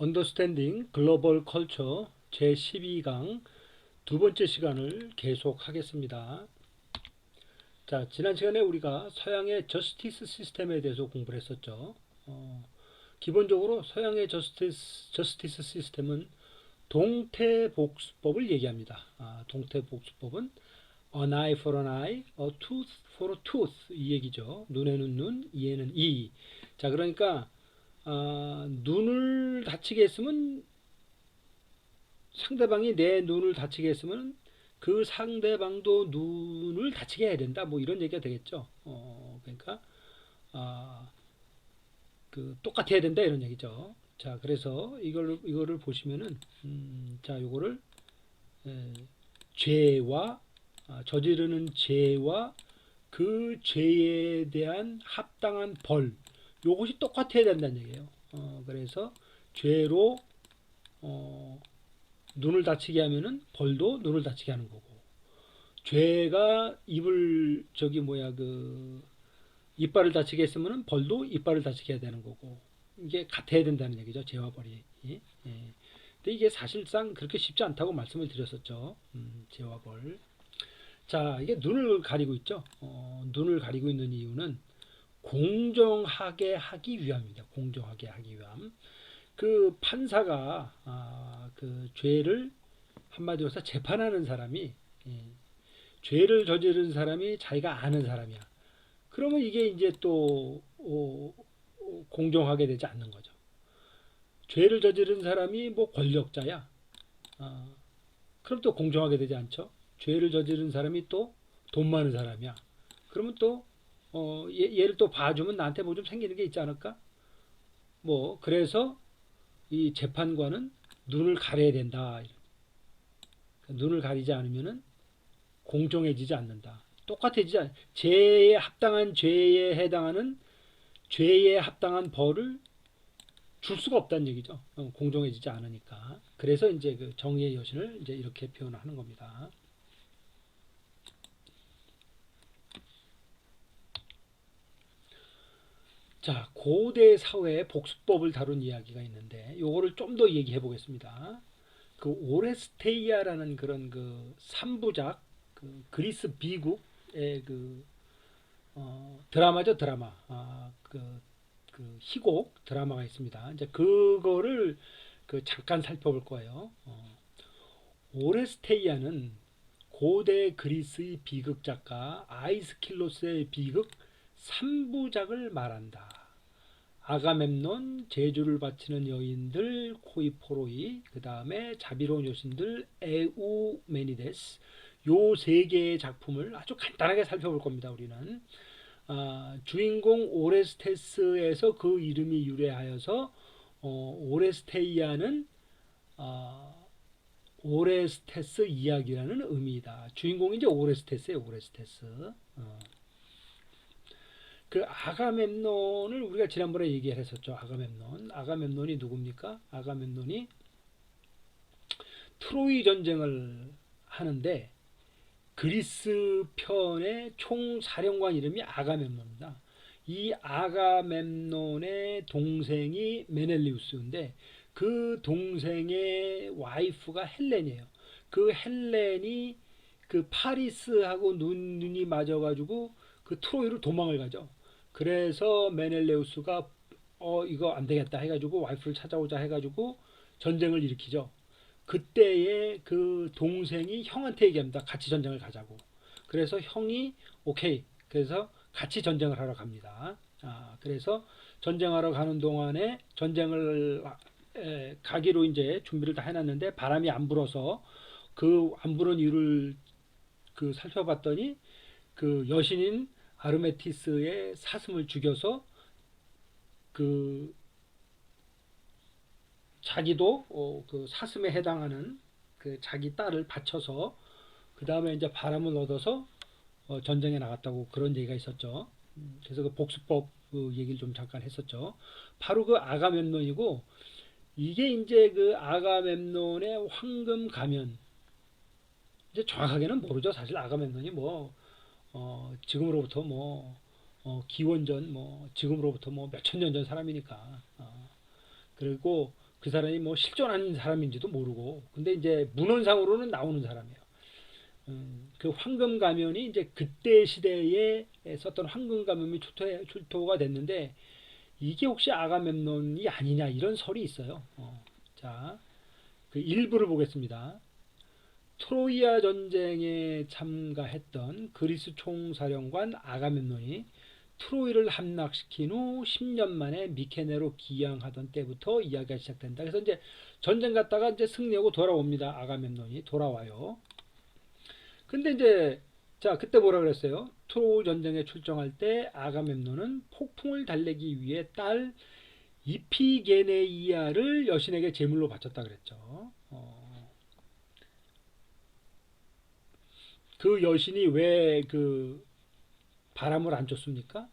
언더스탠딩 글로벌 컬처 제12강 두 번째 시간을 계속하겠습니다. 자, 지난 시간에 우리가 서양의 저스티스 시스템에 대해서 공부를 했었죠. 기본적으로 서양의 저스티스 시스템은 동태복수법을 얘기합니다. 동태복수법은 an eye for an eye, a tooth for a tooth 이 얘기죠. 눈에는 눈, 이에는 이. 자, 그러니까 눈을 다치게 했으면 상대방이 내 눈을 다치게 했으면 그 상대방도 눈을 다치게 해야 된다. 뭐 이런 얘기가 되겠죠. 그러니까 아, 그 똑같아야 된다 이런 얘기죠. 자, 그래서 이거를 보시면은 자, 요거를 에, 죄와 저지르는 죄와 그 죄에 대한 합당한 벌 요것이 똑같아야 된다는 얘기예요. 그래서 죄로 눈을 다치게 하면은 벌도 눈을 다치게 하는 거고, 죄가 입을 저기 뭐야 그 이빨을 다치게 했으면은 벌도 이빨을 다치게 해야 되는 거고, 이게 같아야 된다는 얘기죠. 죄와 벌이. 예? 예. 근데 이게 사실상 그렇게 쉽지 않다고 말씀을 드렸었죠. 죄와 벌. 자, 이게 눈을 가리고 있죠. 눈을 가리고 있는 이유는 공정하게 하기 위함입니다. 공정하게 하기 위함. 그 판사가 그 죄를 한마디로 해서 재판하는 사람이 예, 죄를 저지른 사람이 자기가 아는 사람이야. 그러면 이게 이제 또 공정하게 되지 않는 거죠. 죄를 저지른 사람이 뭐 권력자야. 그럼 또 공정하게 되지 않죠. 죄를 저지른 사람이 또 돈 많은 사람이야. 그러면 또 얘를 또 봐주면 나한테 뭐 좀 생기는 게 있지 않을까? 뭐 그래서 이 재판관은 눈을 가려야 된다. 눈을 가리지 않으면은 공정해지지 않는다. 똑같아지지 않. 죄에 합당한 죄에 해당하는 죄에 합당한 벌을 줄 수가 없다는 얘기죠. 공정해지지 않으니까. 그래서 이제 그 정의의 여신을 이제 이렇게 표현하는 겁니다. 자, 고대 사회의 복수법을 다룬 이야기가 있는데 요거를 좀 더 얘기해 보겠습니다. 그 오레스테이아라는 그런 그 3부작 그 그리스 비극의 그 드라마죠, 드라마. 그 희곡 드라마가 있습니다. 이제 그거를 그 잠깐 살펴볼 거예요. 오레스테이아는 고대 그리스의 비극 작가 아이스킬로스의 비극 3부작을 말한다. 아가멤논, 제주를 바치는 여인들, 코이포로이, 그 다음에 자비로운 여신들, 에우메니데스, 요 세 개의 작품을 아주 간단하게 살펴볼 겁니다. 우리는 주인공 오레스테스에서 그 이름이 유래하여서 오레스테이아는 오레스테스 이야기라는 의미이다. 주인공이 이제 오레스테스예요. 오레스테스. 그 아가멤논을 우리가 지난번에 얘기했었죠. 아가멤논이 누굽니까? 아가멤논이 트로이 전쟁을 하는데 그리스 편의 총사령관 이름이 아가멤논입니다. 이 아가멤논의 동생이 메넬리우스인데 그 동생의 와이프가 헬렌이에요. 그 헬렌이 그 파리스하고 눈이 맞아가지고 그 트로이로 도망을 가죠. 그래서 메넬레우스가 이거 안 되겠다 해가지고 와이프를 찾아오자 해가지고 전쟁을 일으키죠. 그때에 그 동생이 형한테 얘기합니다. 같이 전쟁을 가자고. 그래서 형이 오케이. 그래서 같이 전쟁을 하러 갑니다. 그래서 전쟁하러 가는 동안에 전쟁을 가기로 이제 준비를 다 해놨는데 바람이 안 불어서 그 안 부는 이유를 그 살펴봤더니 그 여신인 아르메티스의 사슴을 죽여서 그 자기도 그 사슴에 해당하는 그 자기 딸을 바쳐서 그 다음에 이제 바람을 얻어서 전쟁에 나갔다고 그런 얘기가 있었죠. 그래서 그 복수법 그 얘기를 좀 잠깐 했었죠. 바로 그 아가멤논이고 이게 이제 그 아가멤논의 황금 가면 이제 정확하게는 모르죠. 사실 아가멤논이 뭐 지금으로부터 뭐 기원전 뭐 지금으로부터 뭐 몇천 년 전 사람이니까 그리고 그 사람이 뭐 실존한 사람인지도 모르고, 근데 이제 문헌상으로는 나오는 사람이에요. 그 황금 가면이 이제 그때 시대에 썼던 황금 가면이 출토가 됐는데, 이게 혹시 아가멤논이 아니냐 이런 설이 있어요. 자, 그 일부를 보겠습니다. 트로이아 전쟁에 참가했던 그리스 총사령관 아가멤논이 트로이를 함락시킨 후 10년 만에 미케네로 기항하던 때부터 이야기가 시작된다. 그래서 이제 전쟁 갔다가 이제 승리하고 돌아옵니다. 아가멤논이 돌아와요. 근데 이제 자, 그때 뭐라 그랬어요? 트로이 전쟁에 출정할 때 아가멤논은 폭풍을 달래기 위해 딸 이피게네이아를 여신에게 제물로 바쳤다 그랬죠. 그 여신이 왜 그 바람을 안 줬습니까?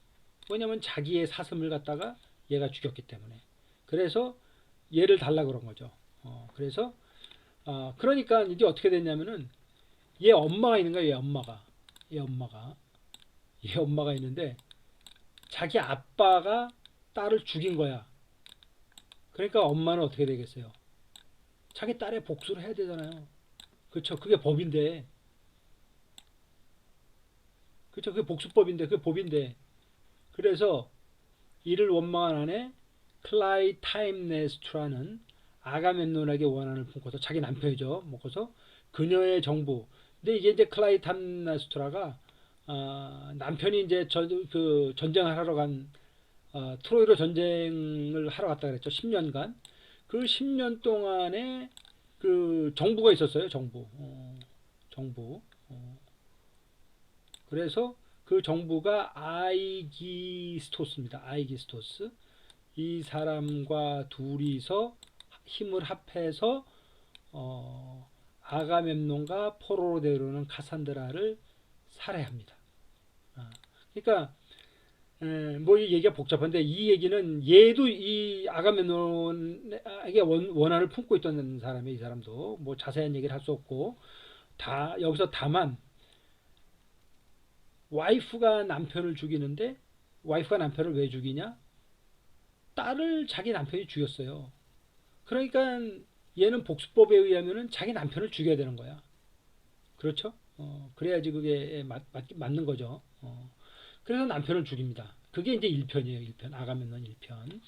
왜냐면 자기의 사슴을 갖다가 얘가 죽였기 때문에. 그래서 얘를 달라 그런 거죠. 그래서 그러니까 이제 어떻게 됐냐면은 얘 엄마가 있는 거야. 얘 엄마가 있는데 자기 아빠가 딸을 죽인 거야. 그러니까 엄마는 어떻게 되겠어요? 자기 딸의 복수를 해야 되잖아요. 그렇죠. 그게 법인데. 그렇죠. 그게 복수법인데, 그게 법인데. 그래서 이를 원망한 아내 클라이타임네스트라는 아가멤논에게 원한을 품고서 자기 남편이죠. 먹고서 그녀의 정부. 근데 이게 이제 클라이타임네스트라가 남편이 이제 그 전쟁을 하러 간 트로이로 전쟁을 하러 갔다 그랬죠. 10년간. 그 10년 동안에 그 정부가 있었어요. 정부. 그래서 그 정부가 아이기스토스입니다. 아이기스토스. 이 사람과 둘이서 힘을 합해서 아가멤논과 포로로데로는 카산드라를 살해합니다. 그러니까 뭐이 얘기가 복잡한데 이 얘기는 얘도 이 아가멤논에게 원한을 품고 있던 사람이 이 사람도 뭐 자세한 얘기를 할 수 없고 다 여기서 다만 와이프가 남편을 죽이는데 와이프가 남편을 왜 죽이냐? 딸을 자기 남편이 죽였어요. 그러니까 얘는 복수법에 의하면은 자기 남편을 죽여야 되는 거야. 그렇죠? 그래야지 그게 맞는 거죠. 그래서 남편을 죽입니다. 그게 이제 1편이에요. 1편. 아가멤논 1편.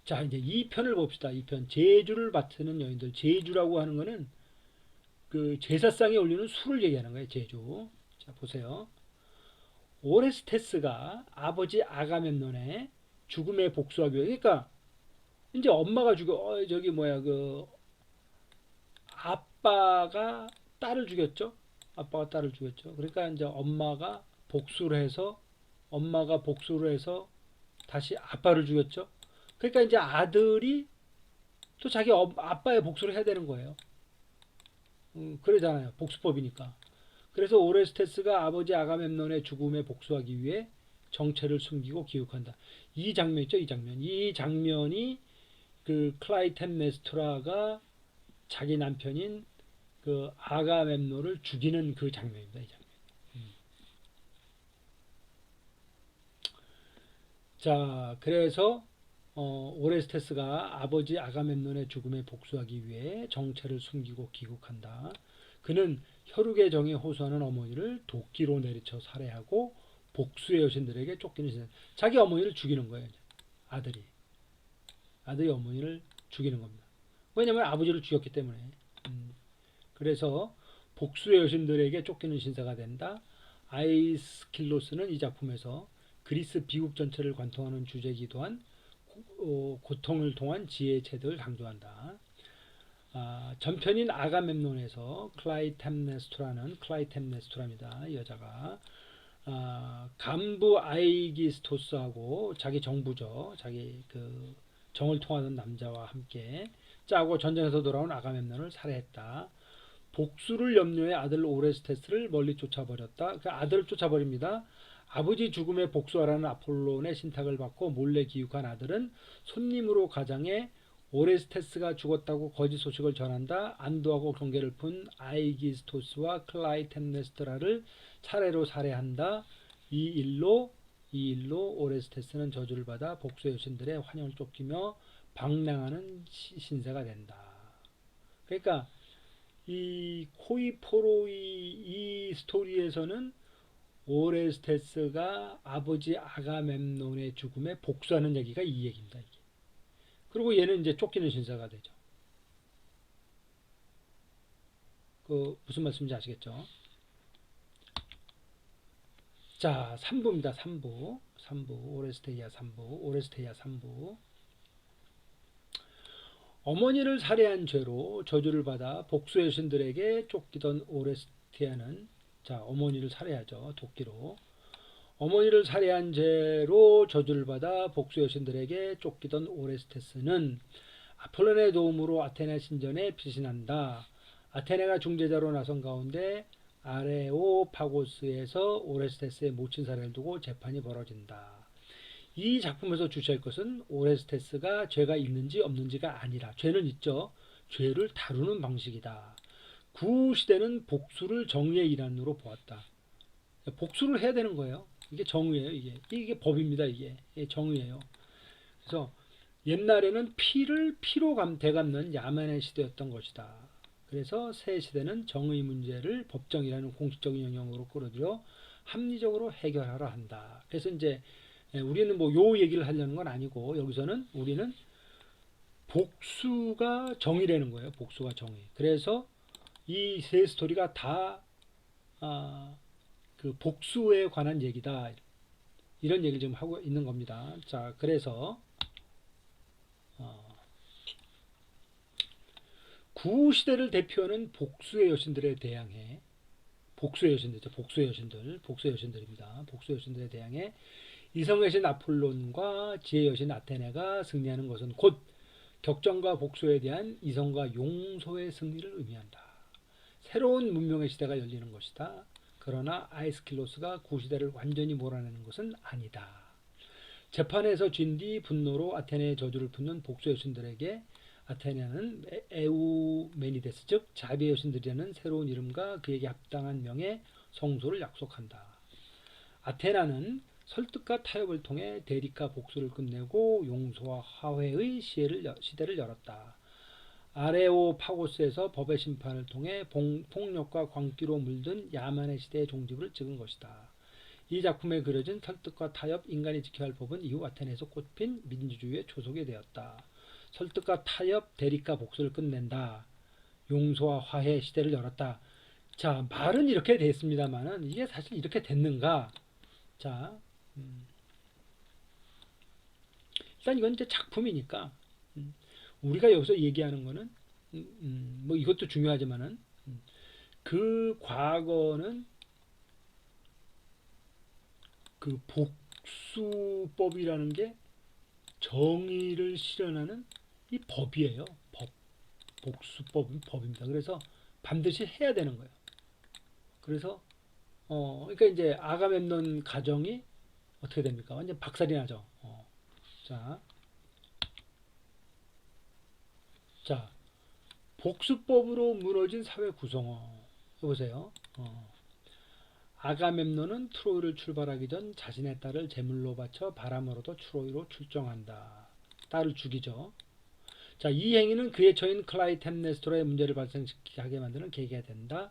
자, 이제 2편을 봅시다. 2편. 제주를 바치는 여인들. 제주라고 하는 거는 그 제사상에 올리는 술을 얘기하는 거예요. 제주. 자, 보세요. 오레스테스가 아버지 아가멤논의 죽음에 복수하기 위해 그러니까 이제 엄마가 죽여 저기 뭐야 그 아빠가 딸을 죽였죠. 아빠가 딸을 죽였죠. 그러니까 이제 엄마가 복수를 해서 다시 아빠를 죽였죠. 그러니까 이제 아들이 또 자기 아빠의 복수를 해야 되는 거예요. 그러잖아요. 복수법이니까. 그래서 오레스테스가 아버지 아가멤논의 죽음에 복수하기 위해 정체를 숨기고 기억한다. 이 장면 있죠, 이 장면. 이 장면이 그 클라이템네스트라가 자기 남편인 그 아가멤논을 죽이는 그 장면입니다, 이 장면. 자, 그래서 오레스테스가 아버지 아가멤논의 죽음에 복수하기 위해 정체를 숨기고 귀국한다. 그는 혈육의 정에 호소하는 어머니를 도끼로 내리쳐 살해하고 복수의 여신들에게 쫓기는 시대. 자기 어머니를 죽이는 거예요. 아들이. 아들이 어머니를 죽이는 겁니다. 왜냐하면 아버지를 죽였기 때문에. 그래서 복수의 여신들에게 쫓기는 신사가 된다. 아이스킬로스는 이 작품에서 그리스 비국 전체를 관통하는 주제이기도 한 고통을 통한 지혜의 체득을 강조한다. 전편인 아가멤논에서 클라이템네스트라입니다. 이 여자가 간부 아이기스토스하고 자기 정부죠. 자기 그 정을 통하는 남자와 함께 짜고 전쟁에서 돌아온 아가멤논을 살해했다. 복수를 염려해 아들 오레스테스를 멀리 쫓아버렸다. 그 아들을 쫓아버립니다. 아버지 죽음에 복수하라는 아폴론의 신탁을 받고 몰래 기육한 아들은 손님으로 가장해 오레스테스가 죽었다고 거짓 소식을 전한다. 안도하고 경계를 푼 아이기스토스와 클라이템네스트라를 차례로 살해한다. 이 일로 오레스테스는 저주를 받아 복수의 여신들의 환영을 쫓기며 방랑하는 신세가 된다. 그러니까 이 호이포로이 이 스토리에서는 오레스테스가 아버지 아가멤논의 죽음에 복수하는 얘기가 이 얘기입니다. 이게. 그리고 얘는 이제 쫓기는 신세가 되죠. 그 무슨 말씀인지 아시겠죠? 자, 3부입니다. 3부. 3부. 오레스테이아 3부. 오레스테이아 3부. 어머니를 살해한 죄로 저주를 받아 복수의 신들에게 쫓기던 오레스테이아는 자, 어머니를 살해하죠. 도끼로. 어머니를 살해한 죄로 저주를 받아 복수의 신들에게 쫓기던 오레스테스는 아폴론의 도움으로 아테네 신전에 피신한다. 아테네가 중재자로 나선 가운데 아레오파고스에서 오레스테스의 모친 사례를 두고 재판이 벌어진다. 이 작품에서 주시할 것은 오레스테스가 죄가 있는지 없는지가 아니라 죄는 있죠. 죄를 다루는 방식이다. 구시대는 복수를 정의의 일환으로 보았다. 복수를 해야 되는 거예요. 이게 정의예요. 이게 법입니다. 이게 정의예요. 그래서 옛날에는 피를 피로 되갚는 야만의 시대였던 것이다. 그래서 새 시대는 정의 문제를 법정이라는 공식적인 영역으로 끌어들여 합리적으로 해결하려 한다. 그래서 이제 우리는 뭐 요 얘기를 하려는 건 아니고 여기서는 우리는 복수가 정의라는 거예요. 복수가 정의. 그래서 이 세 스토리가 다 그 복수에 관한 얘기다. 이런 얘기를 지금 하고 있는 겁니다. 자, 그래서 구시대를 대표하는 복수의 여신들에 대항해 복수의 여신들이죠. 복수의 여신들입니다. 복수의 여신들에 대항해 이성의 여신 아폴론과 지혜의 여신 아테네가 승리하는 것은 곧 격전과 복수에 대한 이성과 용서의 승리를 의미한다. 새로운 문명의 시대가 열리는 것이다. 그러나 아이스킬로스가 구시대를 완전히 몰아내는 것은 아니다. 재판에서 진 뒤 분노로 아테네의 저주를 품는 복수의 여신들에게 아테네는 에우메니데스 즉 자비의 여신들이라는 새로운 이름과 그에게 합당한 명의 성소를 약속한다. 아테나는 설득과 타협을 통해 대립과 복수를 끝내고 용서와 화해의 시대를 열었다. 아레오파고스에서 법의 심판을 통해 폭력과 광기로 물든 야만의 시대의 종집을 찍은 것이다. 이 작품에 그려진 설득과 타협, 인간이 지켜야 할 법은 이후 아테네에서 꽃핀 민주주의의 초석이 되었다. 설득과 타협, 대립과 복수를 끝낸다. 용서와 화해 시대를 열었다. 자, 말은 이렇게 됐습니다만은 이게 사실 이렇게 됐는가? 자, 일단 이건 이제 작품이니까 우리가 여기서 얘기하는 거는 뭐 이것도 중요하지만은 그 과거는 그 복수법이라는 게 정의를 실현하는 이 법이에요. 법. 복수법은 법입니다. 그래서 반드시 해야 되는 거예요. 그래서 그러니까 이제 아가멤논 가정이 어떻게 됩니까? 완전 박살이 나죠. 자, 자, 복수법으로 무너진 사회 구성원. 보세요. 아가멤논은 트로이를 출발하기 전 자신의 딸을 제물로 바쳐 바람으로도 트로이로 출정한다. 딸을 죽이죠. 자, 이 행위는 그의 처인 클라이템네스토라의 문제를 발생시키게 하게 만드는 계기가 된다.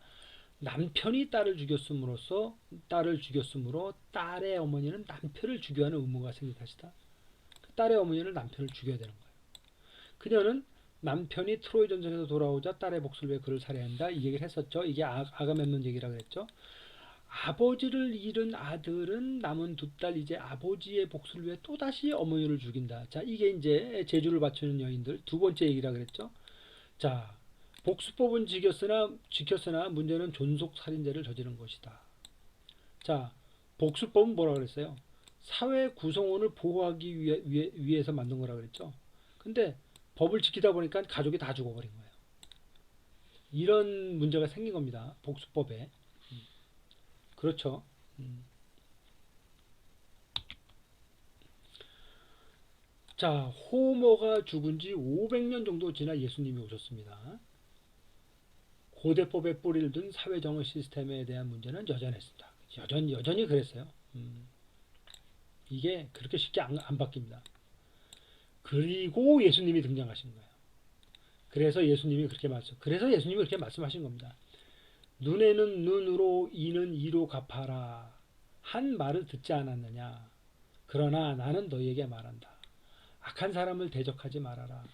남편이 딸을 죽였으므로 딸의 어머니는 남편을 죽여야 하는 의무가 생긴 것이다. 딸의 어머니는 남편을 죽여야 되는 거예요. 그녀는 남편이 트로이 전쟁에서 돌아오자 딸의 복수를 위해 그를 살해한다. 이 얘기를 했었죠. 이게 아가멤논 얘기라고 했죠. 아버지를 잃은 아들은 남은 두 딸 이제 아버지의 복수를 위해 또다시 어머니를 죽인다. 자, 이게 이제 제주를 바치는 여인들 두 번째 얘기라 그랬죠. 자, 복수법은 지켰으나 문제는 존속 살인죄를 저지른 것이다. 자, 복수법은 뭐라 그랬어요? 사회 구성원을 보호하기 위해서 만든 거라 그랬죠. 근데 법을 지키다 보니까 가족이 다 죽어버린 거예요. 이런 문제가 생긴 겁니다. 복수법에. 그렇죠. 자, 호모가 죽은 지 500년 정도 지나 예수님이 오셨습니다. 고대법에 뿌리를 둔 사회정의 시스템에 대한 문제는 여전했습니다. 여전히 그랬어요. 이게 그렇게 쉽게 안 바뀝니다. 그리고 예수님이 등장하신 거예요. 그래서 예수님이 그렇게 말씀하신 겁니다. 눈에는 눈으로 이는 이로 갚아라 한 말을 듣지 않았느냐. 그러나 나는 너희에게 말한다. 악한 사람을 대적하지 말아라.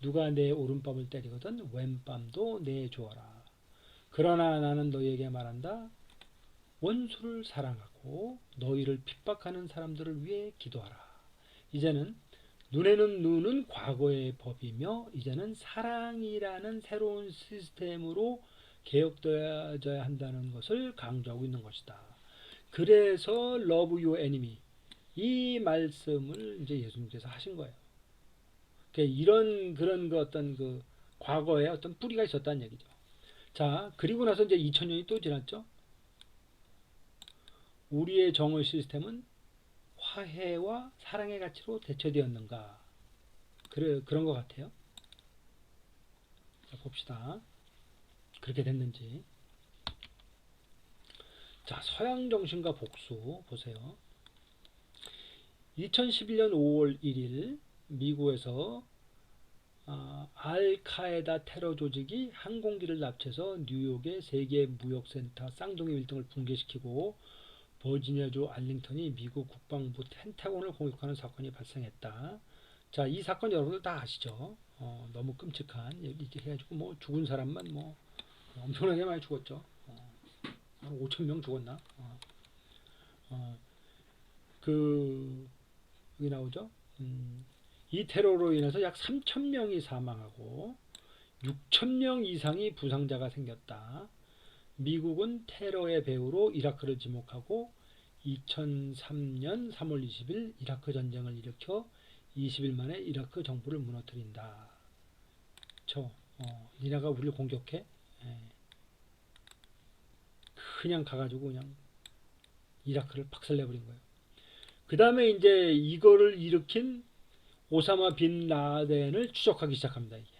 누가 내 오른뺨을 때리거든 왼뺨도 내주어라. 그러나 나는 너희에게 말한다. 원수를 사랑하고 너희를 핍박하는 사람들을 위해 기도하라. 이제는 눈에는 눈은 과거의 법이며 이제는 사랑이라는 새로운 시스템으로 개혁되어야 한다는 것을 강조하고 있는 것이다. 그래서 love your enemy 이 말씀을 이제 예수님께서 하신 거예요. 이런 그런 그 어떤 그 과거에 어떤 뿌리가 있었다는 얘기죠. 자, 그리고 나서 이제 2000년이 또 지났죠. 우리의 정의 시스템은 화해와 사랑의 가치로 대체되었는가? 그런 것 같아요. 자, 봅시다. 그렇게 됐는지. 자, 서양 정신과 복수 보세요. 2011년 5월 1일 미국에서 알카에다 테러 조직이 항공기를 납치해서 뉴욕의 세계 무역센터 쌍둥이 빌딩을 붕괴시키고 버지니아주 알링턴이 미국 국방부 펜타곤을 공격하는 사건이 발생했다. 자, 이 사건 여러분들 다 아시죠? 너무 끔찍한 이렇게 해가지고 뭐 죽은 사람만 뭐 엄청나게 많이 죽었죠. 한 5천 명 죽었나? 그 여기 나오죠. 이 테러로 인해서 약 3천 명이 사망하고 6천 명 이상이 부상자가 생겼다. 미국은 테러의 배후로 이라크를 지목하고 2003년 3월 20일 이라크 전쟁을 일으켜 20일 만에 이라크 정부를 무너뜨린다. 니네가 우리를 공격해? 그냥 가가지고 그냥 이라크를 박살내버린 거예요. 그 다음에 이제 이거를 일으킨 오사마 빈 라덴을 추적하기 시작합니다. 이게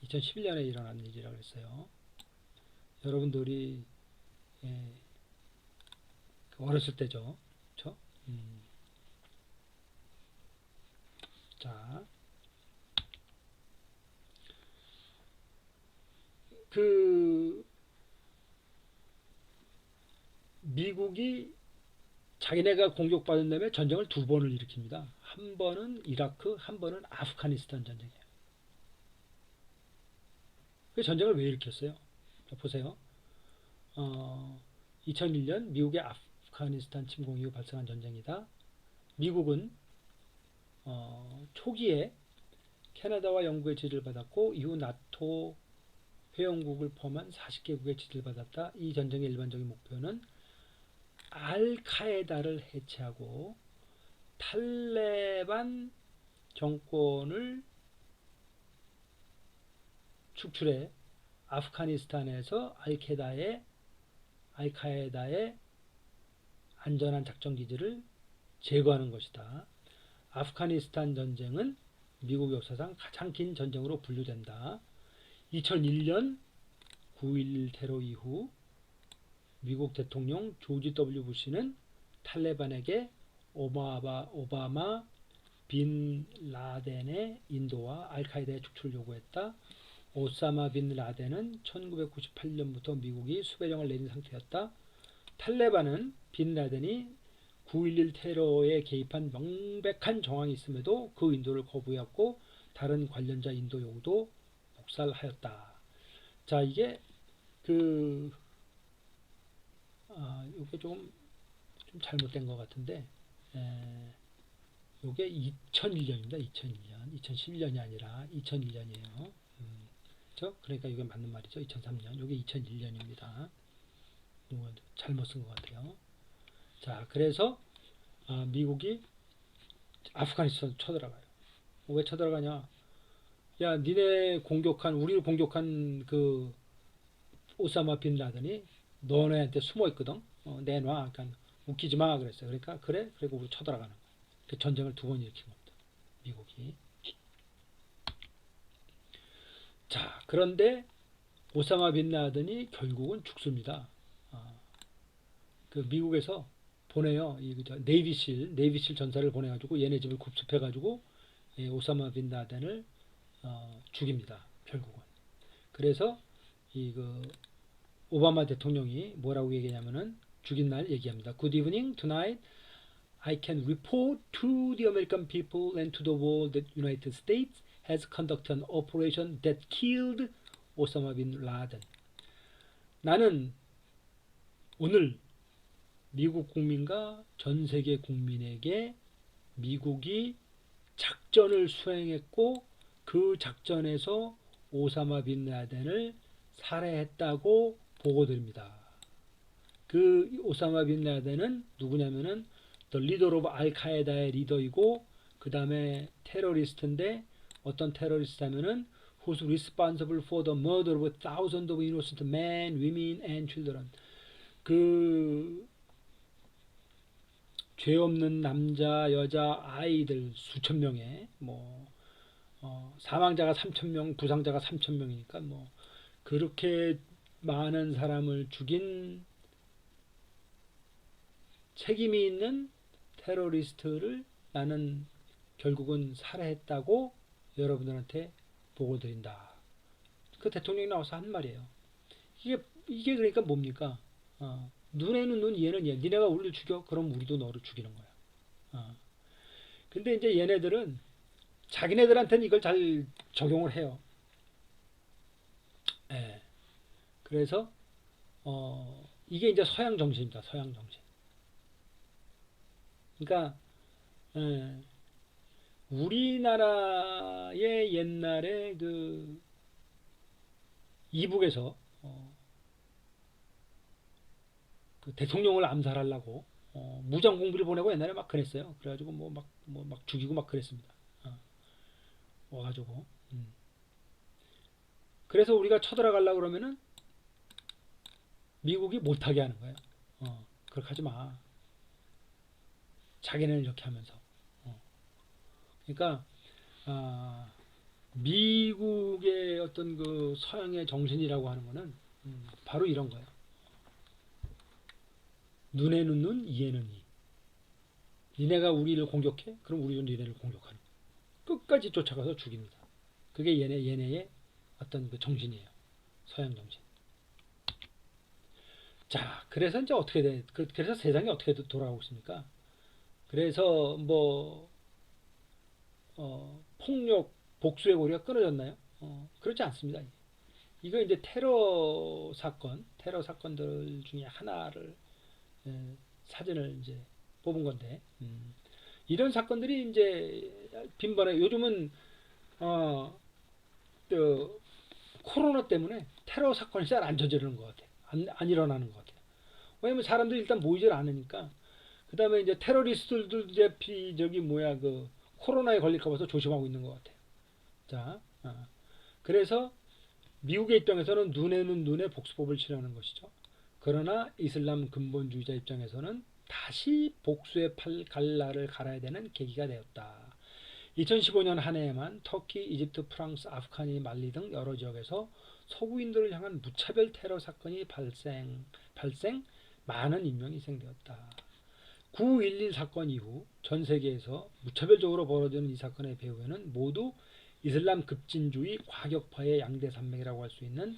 2011년에 일어난 일이라고 했어요. 여러분들이 어렸을 때죠. 그렇죠? 자, 그 미국이 자기네가 공격받은 다음에 전쟁을 두 번을 일으킵니다. 한 번은 이라크, 한 번은 아프가니스탄 전쟁이에요. 그 전쟁을 왜 일으켰어요? 자, 보세요. 2001년 미국의 아프가니스탄 침공 이후 발생한 전쟁이다. 미국은 초기에 캐나다와 영국의 지지를 받았고 이후 나토 회원국을 포함한 40개국의 지지를 받았다. 이 전쟁의 일반적인 목표는 알카에다를 해체하고 탈레반 정권을 축출해 아프가니스탄에서 알카에다의 안전한 작전 기지를 제거하는 것이다. 아프가니스탄 전쟁은 미국 역사상 가장 긴 전쟁으로 분류된다. 2001년 9.11 테러 이후 미국 대통령 조지 W 부시는 탈레반에게 오바마 빈 라덴의 인도와 알카에다의 축출을 요구했다. 오사마 빈 라덴은 1998년부터 미국이 수배령을 내린 상태였다. 탈레반은 빈 라덴이 9.11 테러에 개입한 명백한 정황이 있음에도 그 인도를 거부했고 다른 관련자 인도 요구도 묵살하였다. 자, 이게 이게 좀 잘못된 것 같은데, 이게 2001년입니다. 2001년, 2011년이 아니라 2001년이에요. 그러니까 이게 맞는 말이죠. 2003년, 이게 2001년입니다. 잘못 쓴 것 같아요. 자, 그래서 미국이 아프가니스탄 쳐들어가요. 왜 쳐들어가냐? 야, 우리를 공격한 그 오사마 빈 라덴이 너네한테 숨어 있거든. 내놔. 그러니까 웃기지 마 그랬어요. 그러니까 그래. 그리고 우리 쳐들어가는 거야. 그 전쟁을 두 번 일으킨 겁니다. 미국이. 자, 그런데 오사마 빈 라덴이 결국은 죽습니다. 그 미국에서 보내요. 네이비실 전사를 보내가지고 얘네 집을 급습해가지고 오사마 빈 라덴을 죽입니다. 결국은. 그래서 이 그 오바마 대통령이 뭐라고 얘기냐면은 죽인 날 얘기합니다. Good evening. Tonight I can report to the American people and to the world that United States has conducted an operation that killed Osama bin Laden. 나는 오늘 미국 국민과 전 세계 국민에게 미국이 작전을 수행했고 그 작전에서 오사마 빈 라덴을 살해했다고 보고드립니다. 그 오사마 빈 라덴은 누구냐면은 The leader of 알카에다의 리더이고 그 다음에 테러리스트인데 어떤 테러리스트 하면은 who's responsible for the murder of thousands of innocent men, women and children. 그 죄 없는 남자, 여자, 아이들 수천 명의 사망자가 3천 명, 부상자가 3천 명이니까 그렇게 많은 사람을 죽인 책임이 있는 테러리스트를 나는 결국은 살해했다고 여러분들한테 보고 드린다. 그 대통령이 나와서 한 말이에요. 이게 그러니까 뭡니까? 눈에는 눈, 얘는 얘. 니네가 우리를 죽여? 그럼 우리도 너를 죽이는 거야. 근데 이제 얘네들은 자기네들한테는 이걸 잘 적용을 해요. 예. 그래서 이게 이제 서양 정신입니다. 서양 정신. 그러니까 우리나라의 옛날에 그 이북에서 그 대통령을 암살하려고 무장 공비를 보내고 옛날에 막 그랬어요. 그래가지고 막 죽이고 막 그랬습니다. 와가지고 그래서 우리가 쳐들어가려고 그러면은 미국이 못하게 하는 거예요. 그렇게 하지 마. 자기네는 이렇게 하면서. 그러니까 미국의 어떤 그 서양의 정신이라고 하는 거는 바로 이런 거예요. 눈에는 눈, 이에는 이. 니네가 우리를 공격해? 그럼 우리도 니네를 공격하는 거예요. 끝까지 쫓아가서 죽입니다. 그게 얘네의 어떤 그 정신이에요. 서양 정신. 자, 그래서 이제 어떻게 돼? 그래서 세상이 어떻게 돌아가고 있습니까? 그래서 폭력, 복수의 고리가 끊어졌나요? 그렇지 않습니다. 이거 이제 테러 사건들 중에 하나를 사진을 이제 뽑은 건데, 이런 사건들이 이제 빈번해. 요즘은 그 코로나 때문에 테러 사건이 잘 안 저지르는 것 같아요. 안 일어나는 것 같아요. 왜냐면 사람들이 일단 모이질 않으니까. 그 다음에 이제 테러리스트들도 이제 그 코로나에 걸릴까 봐서 조심하고 있는 것 같아요. 자, 그래서 미국의 입장에서는 눈에는 눈에 복수법을 취하는 것이죠. 그러나 이슬람 근본주의자 입장에서는 다시 복수의 갈라를 갈아야 되는 계기가 되었다. 2015년 한 해에만 터키, 이집트, 프랑스, 아프간이 말리 등 여러 지역에서 서구인들을 향한 무차별 테러 사건이 발생, 많은 인명이 희생되었다. 9.11 사건 이후 전 세계에서 무차별적으로 벌어지는 이 사건의 배후에는 모두 이슬람 급진주의 과격파의 양대 산맥이라고 할 수 있는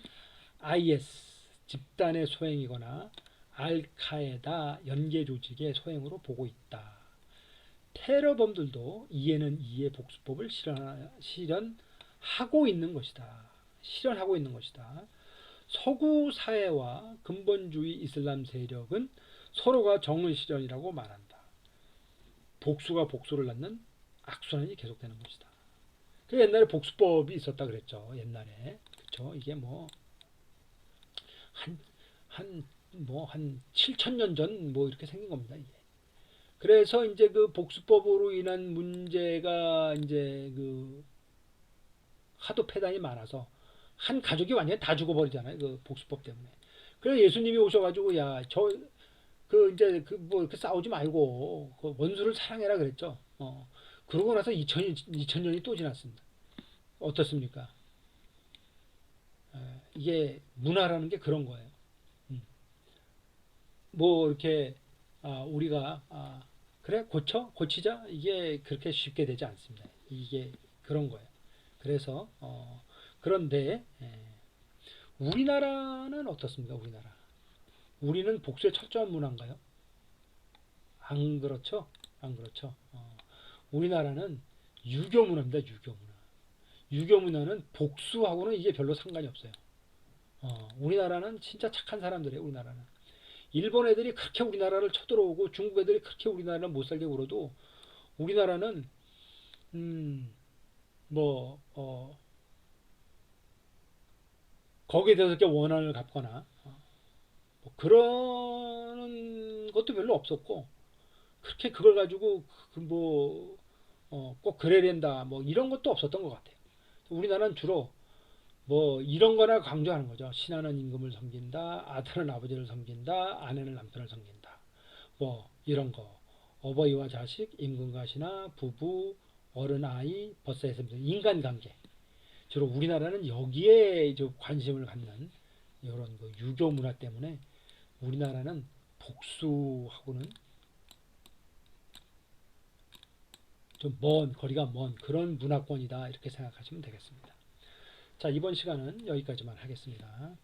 IS 집단의 소행이거나 알카에다 연계 조직의 소행으로 보고 있다. 테러범들도 이에는 이의 복수법을 실현하고 있는 것이다. 서구 사회와 근본주의 이슬람 세력은 서로가 정의 실현이라고 말한다. 복수가 복수를 낳는 악순환이 계속되는 것이다. 그 옛날에 복수법이 있었다 그랬죠. 옛날에. 그렇죠. 이게 한 7,000년 전 이렇게 생긴 겁니다. 이게. 그래서 이제 그 복수법으로 인한 문제가 이제 그 하도 폐단이 많아서 한 가족이 완전히 다 죽어버리잖아요. 그 복수법 때문에. 그래서 예수님이 오셔가지고 이제 이렇게 싸우지 말고 그 원수를 사랑해라 그랬죠. 그러고 나서 2000년이 또 지났습니다. 어떻습니까? 이게 문화라는 게 그런 거예요. 뭐 이렇게 우리가 그래 고치자 이게 그렇게 쉽게 되지 않습니다. 이게 그런 거예요. 그래서 그런데 우리나라는 어떻습니까? 우리는 복수에 철저한 문화인가요? 안 그렇죠? 안 그렇죠? 우리나라는 유교 문화입니다. 유교 문화. 유교 문화는 복수하고는 이게 별로 상관이 없어요. 우리나라는 진짜 착한 사람들이에요. 우리나라는. 일본 애들이 그렇게 우리나라를 쳐들어오고 중국 애들이 그렇게 우리나라를 못 살게 굴어도 우리나라는 음, 뭐 거기에 대해서 이렇게 원한을 갚거나 뭐 그런 것도 별로 없었고 그렇게 그걸 가지고 꼭 그래야 된다 뭐 이런 것도 없었던 것 같아요. 우리나라는 주로 뭐 이런 거나 강조하는 거죠. 신하는 임금을 섬긴다, 아들은 아버지를 섬긴다, 아내는 남편을 섬긴다. 뭐 이런 거. 어버이와 자식, 임금과 신하, 부부, 어른 아이, 벗사에서 인간관계. 주로 우리나라는 여기에 관심을 갖는 이런 그 유교 문화 때문에 우리나라는 복수하고는 좀 거리가 먼 그런 문화권이다 이렇게 생각하시면 되겠습니다. 자, 이번 시간은 여기까지만 하겠습니다.